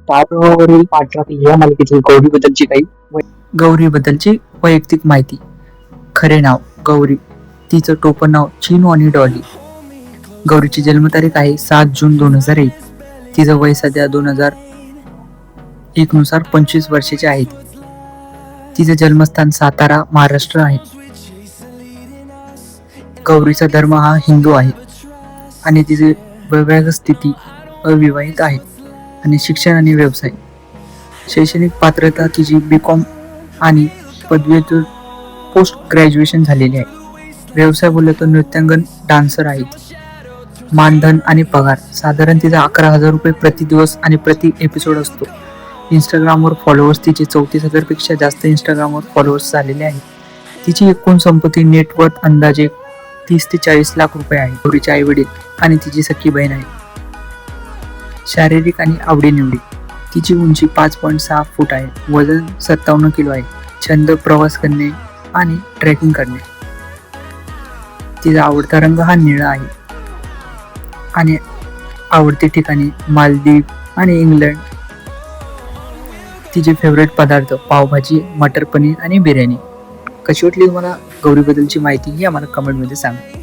स्टारवरील पाठराखील या मालिकेतील गौरीबद्दलची गौरीबद्दलची वैयक्तिक माहिती. खरे नाव गौरी, तिचं टोपण नाव चिनू आणि डॉली. गौरीची जन्मतारीख आहे 7 जून 2001. तिचं वय सध्या 2001 नुसार 25 वर्षाचे आहे. तिचं जन्मस्थान सातारा, महाराष्ट्र आहे. गौरीचा धर्म हा हिंदू आहे आणि तिचे वैवाहिक स्थिती अविवाहित आहे. आणि शिक्षण आणि व्यवसाय. शैक्षणिक पात्रता तिची B.Com आणि पदव्युत्तर पोस्ट ग्रॅज्युएशन झालेली आहे. व्यवसाय बोललं तर नृत्यांगन डान्सर आहे. मानधन आणि पगार साधारण तिचा 11,000 रुपये प्रति दिवस आणि प्रति एपिसोड असतो. इंस्टाग्रामवर फॉलोअर्स तिचे 34,000 पेक्षा जास्त इंस्टाग्रामवर फॉलोअर्स झालेले आहेत. तिची एकूण संपत्ती नेटवर्थ अंदाजे 30 ते 40 लाख रुपये आहे. गौरीचे आई वडील आणि तिची सख्खी बहीण आहे. शारीरिक आणि आवडीनिवडी. तिची उंची 5.6 फूट आहे. वजन 57 किलो आहे. छंद प्रवास करणे आणि ट्रेकिंग करणे. तिचा आवडता रंग हा निळा आहे आणि आवडते ठिकाणी मालदीव आणि इंग्लंड. तिचे फेवरेट पदार्थ पावभाजी, मटर पनीर आणि बिर्याणी. कशी वाटली तुम्हाला गौरीबद्दलची माहिती ही आम्हाला कमेंटमध्ये सांगा.